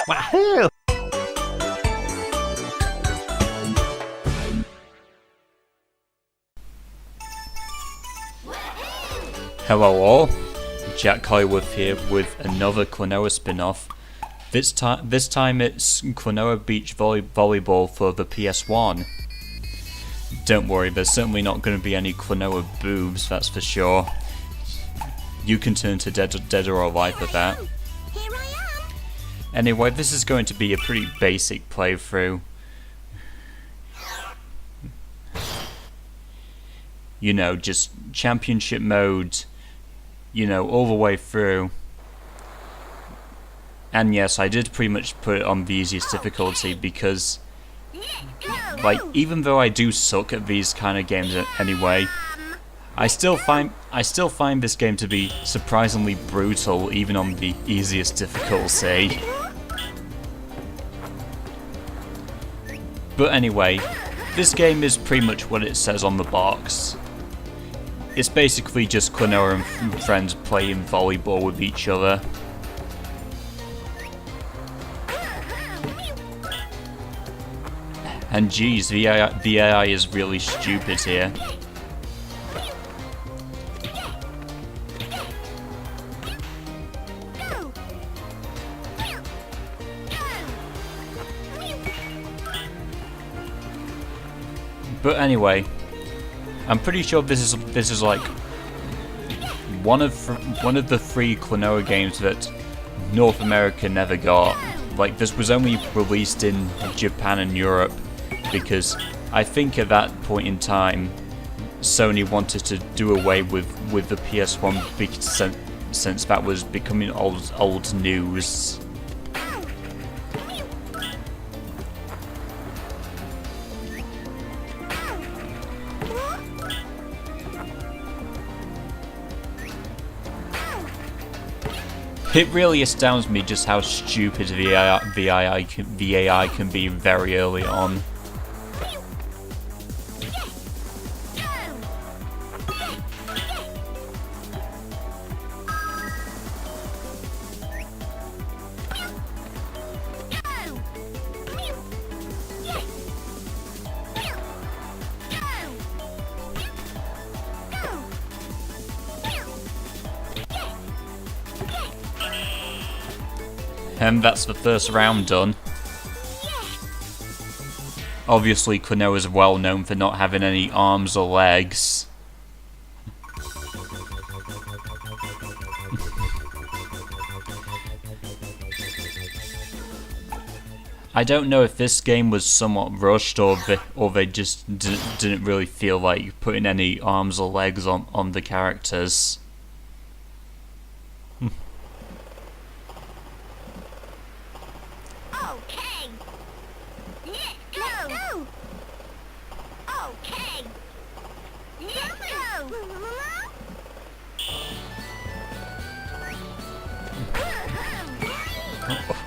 Wahoo! Hello all, Jack Holleworth here with another Klonoa spin-off. This time it's Klonoa Beach Volleyball for the PS1. Don't worry, there's certainly not going to be any Klonoa boobs, that's for sure. You can turn to dead or alive for that. Here I am. Anyway, this is going to be a pretty basic playthrough. You know, just championship mode, you know, all the way through. And yes, I did pretty much put it on the easiest difficulty because, like, even though I do suck at these kind of games anyway, I still find this game to be surprisingly brutal even on the easiest difficulty. But anyway, this game is pretty much what it says on the box. It's basically just Klonoa and friends playing volleyball with each other. And geez, the AI is really stupid here. But anyway, I'm pretty sure this is like one of the 3 Klonoa games that North America never got. Like, this was only released in Japan and Europe because I think at that point in time Sony wanted to do away with the PS1 since that was becoming old news. It really astounds me just how stupid the AI can be very early on. And that's the first round done. Obviously, Klonoa is well known for not having any arms or legs. I don't know if this game was somewhat rushed or they just didn't really feel like putting any arms or legs on the characters.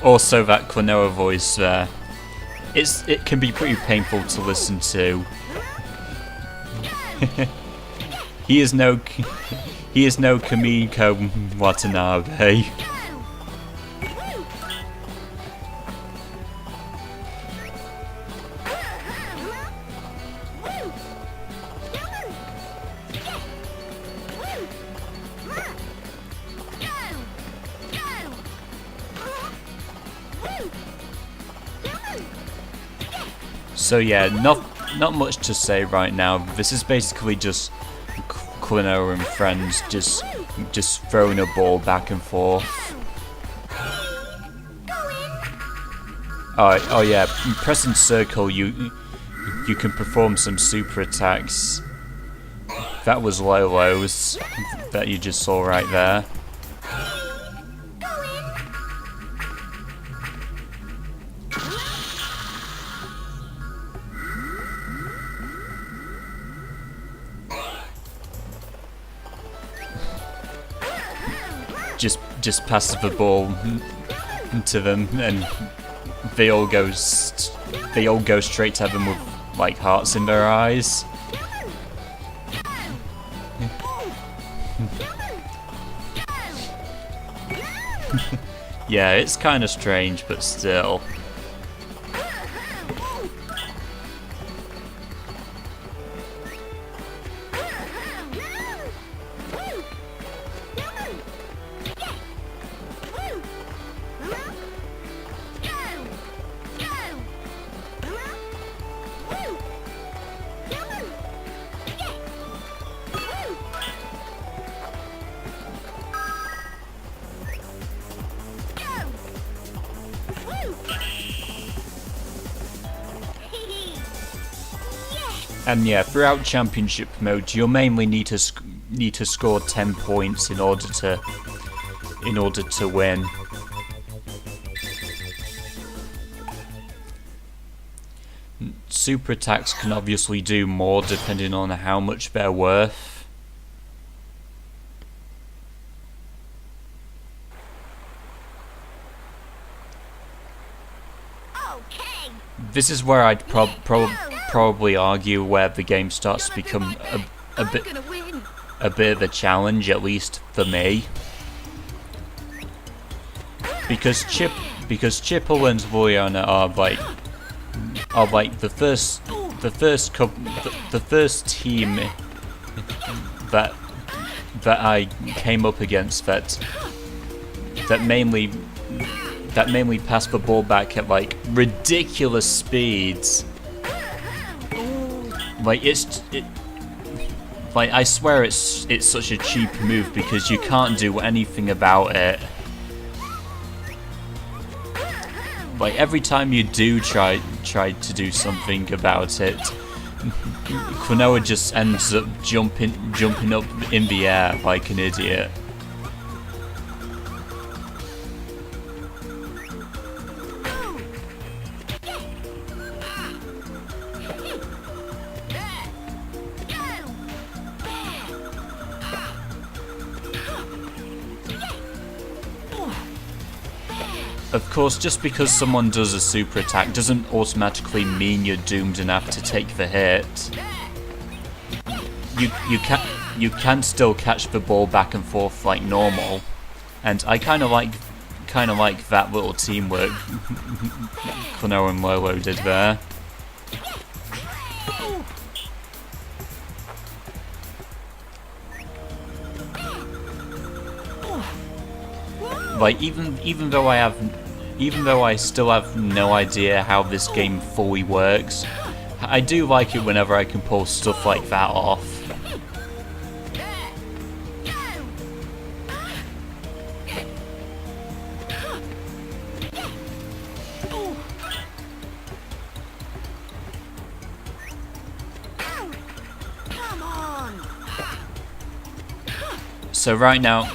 Also, that Klonoa voice there, it can be pretty painful to listen to. he is no Kamiko Watanabe. So yeah, not much to say right now. This is basically just Klonoa and friends just throwing a ball back and forth. Oh yeah, pressing circle you can perform some super attacks. That was Lolo's that you just saw right there. Just pass the ball to them, and they all go straight to heaven with like hearts in their eyes. Yeah, it's kind of strange, but still. And yeah, throughout championship mode, you'll mainly need to score 10 points in order to win. Super attacks can obviously do more depending on how much they're worth. Okay. This is where I'd probably argue where the game starts to become a bit of a challenge, at least for me. Because Chipple and Voriana are like the first team that I came up against that mainly passed the ball back at like ridiculous speeds. Like like I swear it's such a cheap move because you can't do anything about it. Like every time you do try to do something about it, Klonoa just ends up jumping up in the air like an idiot. Of course, just because someone does a super attack doesn't automatically mean you're doomed and have to take the hit. You can still catch the ball back and forth like normal, and I kind of like that little teamwork Klonoa and Lolo did there. Like even though I still have no idea how this game fully works, I do like it whenever I can pull stuff like that off. So right now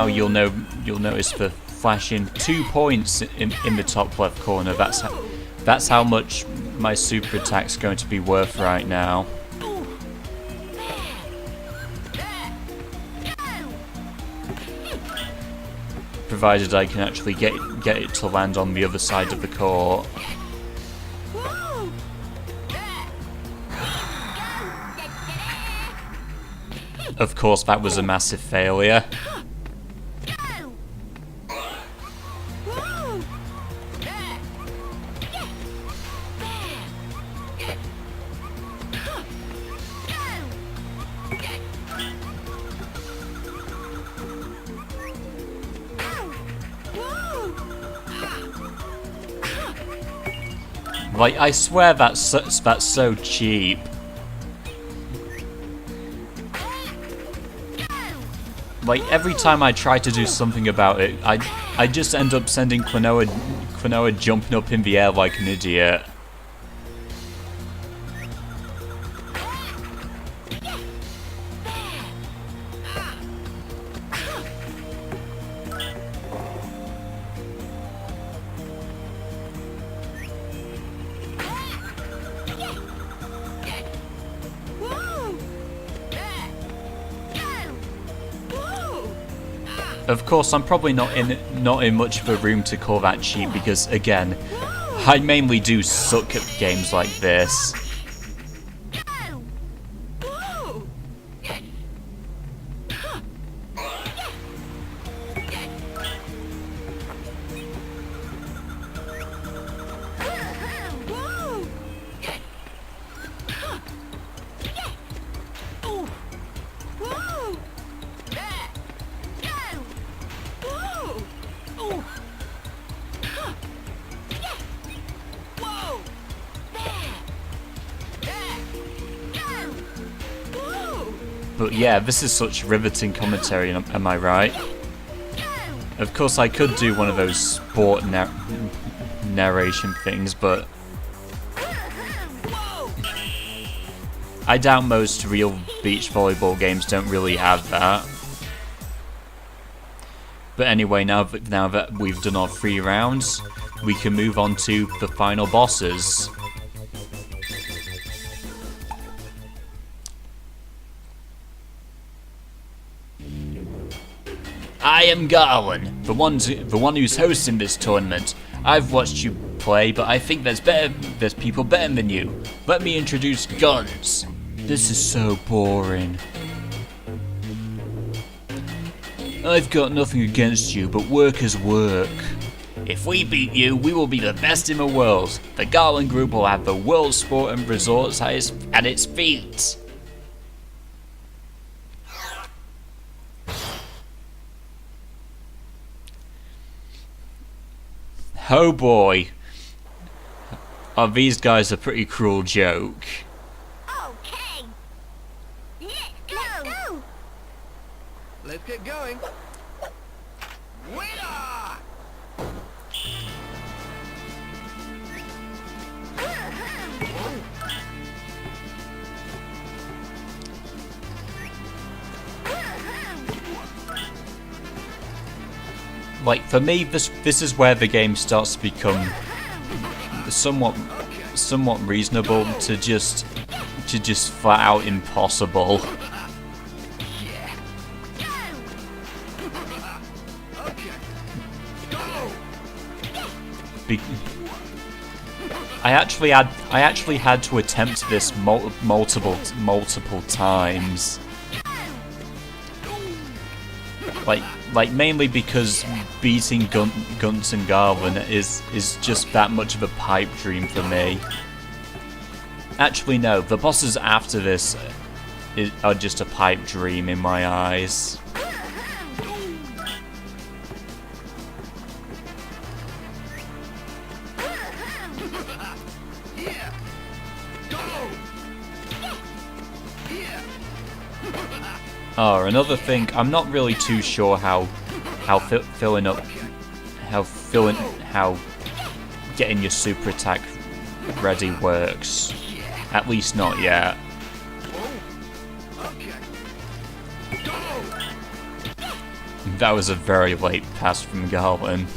you'll notice the flashing 2 points in the top left corner. That's how much my super attack's going to be worth right now. Provided I can actually get it to land on the other side of the court. Of course, that was a massive failure. Like, I swear that's so cheap. Like, every time I try to do something about it, I just end up sending Klonoa jumping up in the air like an idiot. Of course, I'm probably not in much of a room to call that cheap because, again, I mainly do suck at games like this. But yeah, this is such riveting commentary, am I right? Of course, I could do one of those sport narration things, but I doubt most real beach volleyball games don't really have that. But anyway, now that we've done our 3 rounds, we can move on to the final bosses. I am Garwin, the one who's hosting this tournament. I've watched you play, but I think there's people better than you. Let me introduce Guns. This is so boring. I've got nothing against you, but work is work. If we beat you, we will be the best in the world. The Garland Group will have the world's sport and resorts at its feet. Oh boy. Oh, these guys are a pretty cruel joke. Okay. Let's go. Let's get going. Winner! Like, for me, this is where the game starts to become somewhat reasonable to just flat out impossible. I actually had to attempt this multiple times. Like mainly because beating Guns and Garwin is just that much of a pipe dream for me. Actually no, the bosses after this are just a pipe dream in my eyes. Oh, another thing, I'm not really too sure how getting your super attack ready works. At least not yet. That was a very late pass from Garland.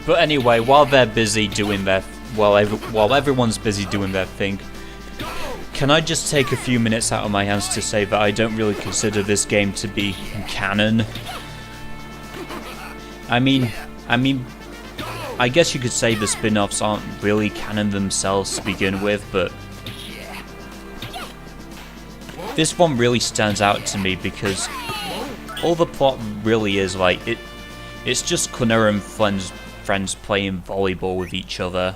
But anyway, while they're busy doing their while everyone's busy doing their thing, can I just take a few minutes out of my hands to say that I don't really consider this game to be canon? I mean, I guess you could say the spin-offs aren't really canon themselves to begin with, but this one really stands out to me because all the plot really is like it's just Klonoa and friends playing volleyball with each other.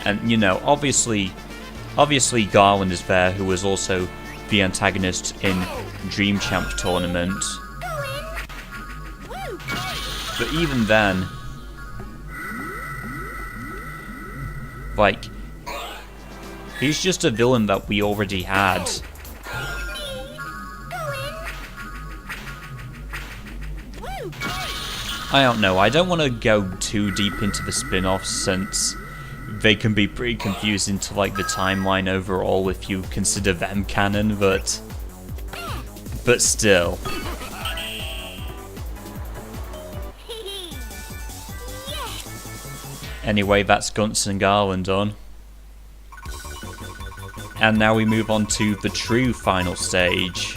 And you know, obviously Garland is there, who was also the antagonist in Dream Champ tournament. But even then, like, he's just a villain that we already had. I don't know, I don't want to go too deep into the spin-offs since they can be pretty confusing to like the timeline overall if you consider them canon, but still. Anyway, that's Gunts and Garland done. And now we move on to the true final stage.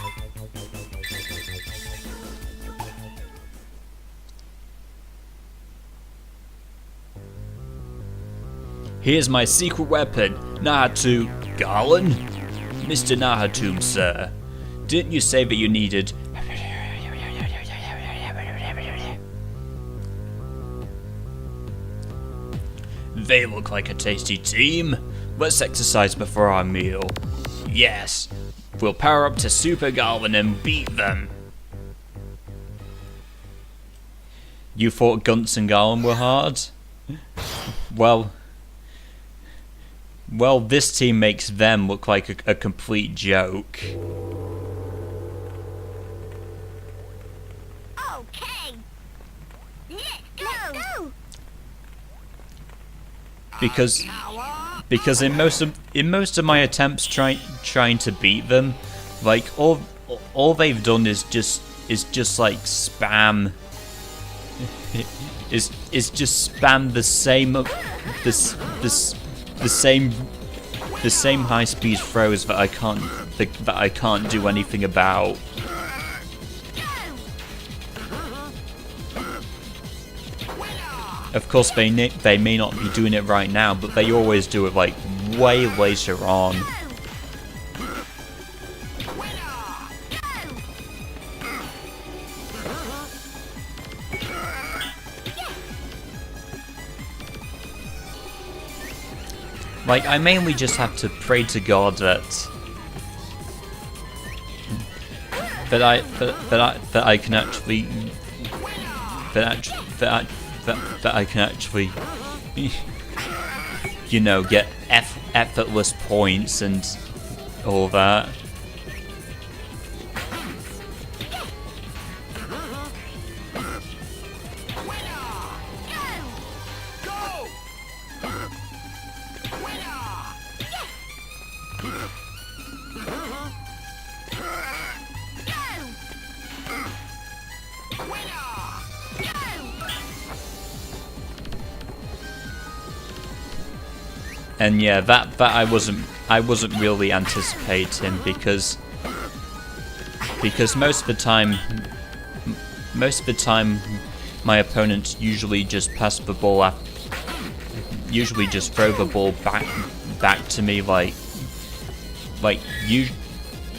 Here's my secret weapon, Nahatu. Garland? Mr. Nahatum, sir. Didn't you say that you needed... They look like a tasty team. Let's exercise before our meal. Yes, we'll power up to Super Garland and beat them. You thought Gunts and Garland were hard? Well, this team makes them look like a complete joke. Okay. Let's go. Because in most of my attempts trying to beat them, like all they've done is just like spam is just spam the same high speed throws that I can't do anything about. Of course, they may not be doing it right now, but they always do it like way later on. Like, I mainly just have to pray to God that I can actually you know, get effortless points and all that. And yeah, that I wasn't really anticipating because most of the time my opponents usually just pass the ball usually just throw the ball back to me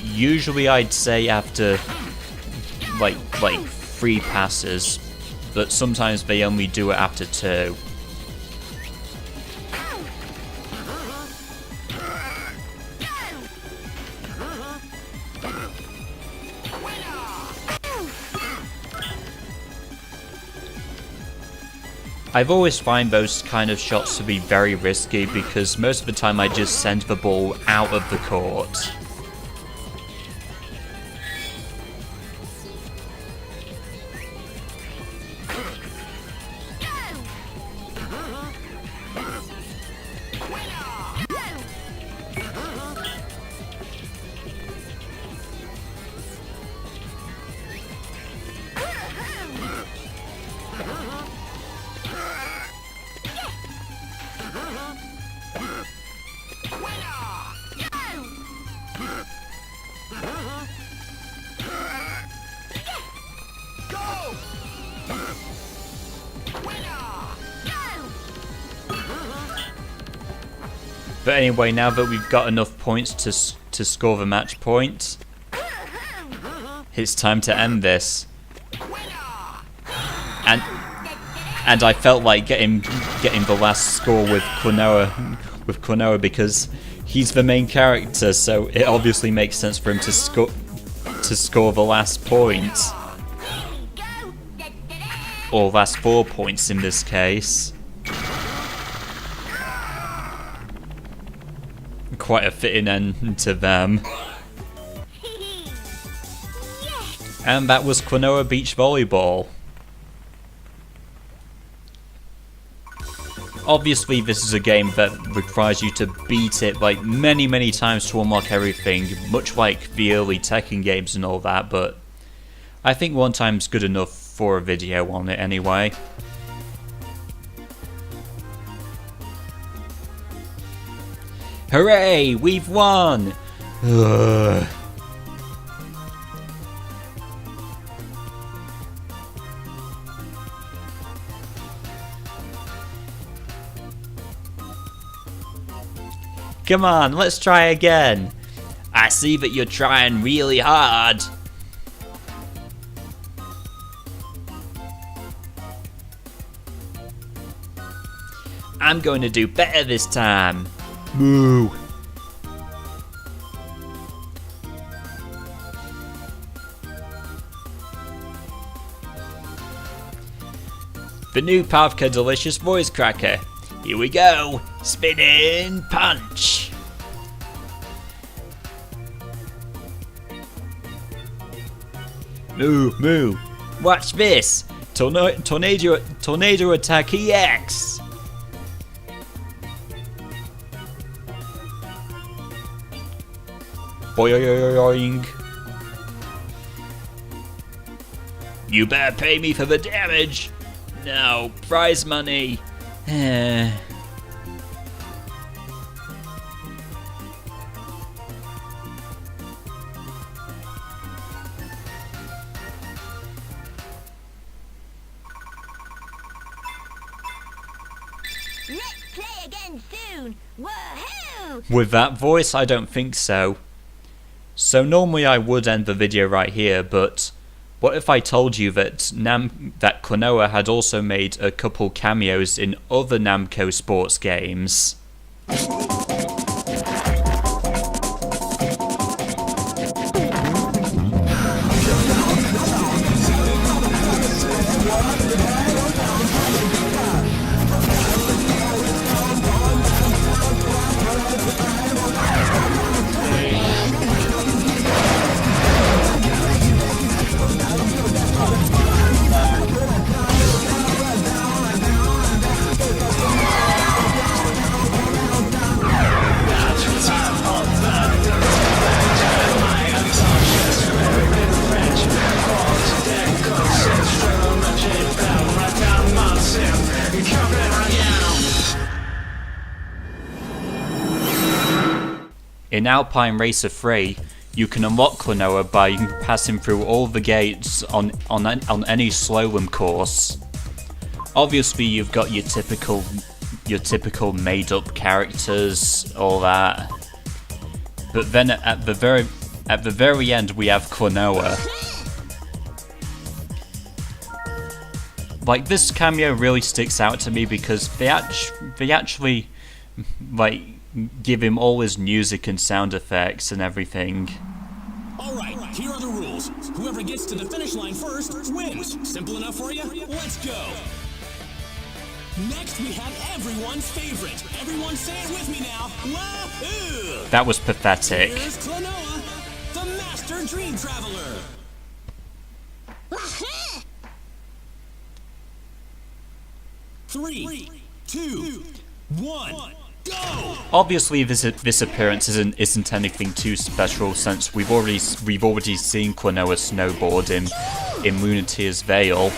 usually I'd say after like 3 passes, but sometimes they only do it after 2. I've always find those kind of shots to be very risky because most of the time I just send the ball out of the court. But anyway, now that we've got enough points to score the match point, it's time to end this. And I felt like getting the last score with Klonoa because he's the main character, so it obviously makes sense for him to score the last point. Or last 4 points in this case. Quite a fitting end to them. And that was Klonoa Beach Volleyball. Obviously this is a game that requires you to beat it like many times to unlock everything, much like the early Tekken games and all that, but I think 1 time's good enough for a video on it anyway. Hooray! We've won! Ugh. Come on, let's try again. I see that you're trying really hard. I'm going to do better this time. Moo. The new Pavka Delicious Voice Cracker. Here we go. Spinning punch. Moo, moo. Watch this. Tornado Attack EX. Boing. You better pay me for the damage. No, prize money. Let's play again soon. Woohoo! With that voice, I don't think so. So normally I would end the video right here, but what if I told you that Klonoa had also made a couple cameos in other Namco sports games? In Alpine Racer 3, you can unlock Klonoa by passing through all the gates on any slalom course. Obviously, you've got your typical made-up characters, all that. But then at the very end, we have Klonoa. Like, this cameo really sticks out to me because they actually like give him all his music and sound effects and everything. Alright, here are the rules. Whoever gets to the finish line first wins. Simple enough for you? Let's go! Next we have everyone's favorite. Everyone say it with me now. Wahoo! That was pathetic. Here's Klonoa, the Master Dream Traveler. Three, two, one. Go! Obviously, this appearance isn't anything too special since we've already seen Klonoa snowboard in Lunateer's Vale.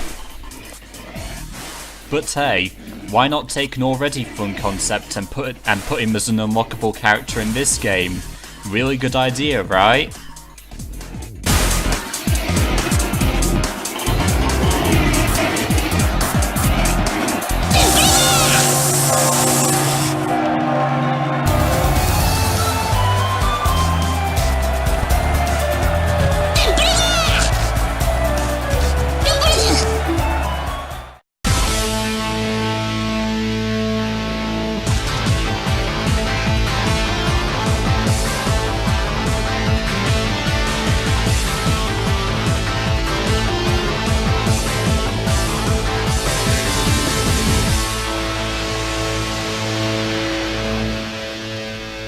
But hey, why not take an already fun concept and put him as an unlockable character in this game? Really good idea, right?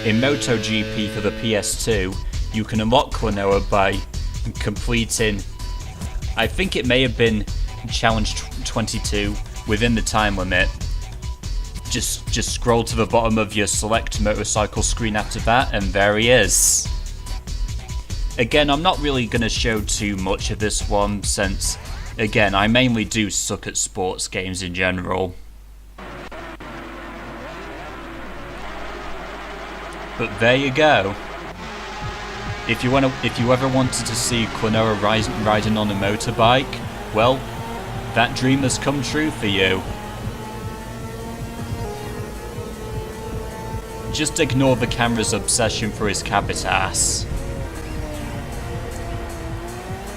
In MotoGP for the PS2, you can unlock Klonoa by completing, I think it may have been Challenge 22 within the time limit. Just scroll to the bottom of your select motorcycle screen after that, and there he is. Again, I'm not really going to show too much of this one, since, again, I mainly do suck at sports games in general. But there you go. If you ever wanted to see Klonoa riding on a motorbike, well, that dream has come true for you. Just ignore the camera's obsession for his cabotage.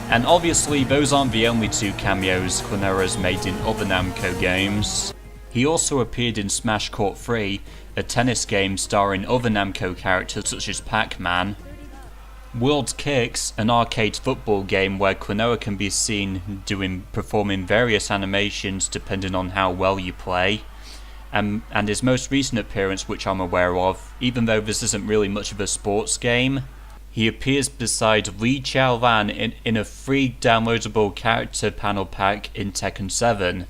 And obviously, those aren't the only 2 cameos Klonoa has made in other Namco games. He also appeared in Smash Court 3, a tennis game starring other Namco characters such as Pac-Man. World Kicks, an arcade football game where Klonoa can be seen performing various animations depending on how well you play. And his most recent appearance, which I'm aware of, even though this isn't really much of a sports game, he appears beside Li Chao Van in a free downloadable character panel pack in Tekken 7.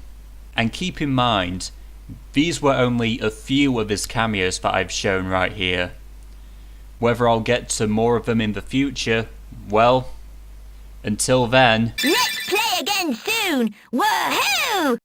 And keep in mind, these were only a few of his cameos that I've shown right here. Whether I'll get to more of them in the future, well, until then... Let's play again soon! Woohoo!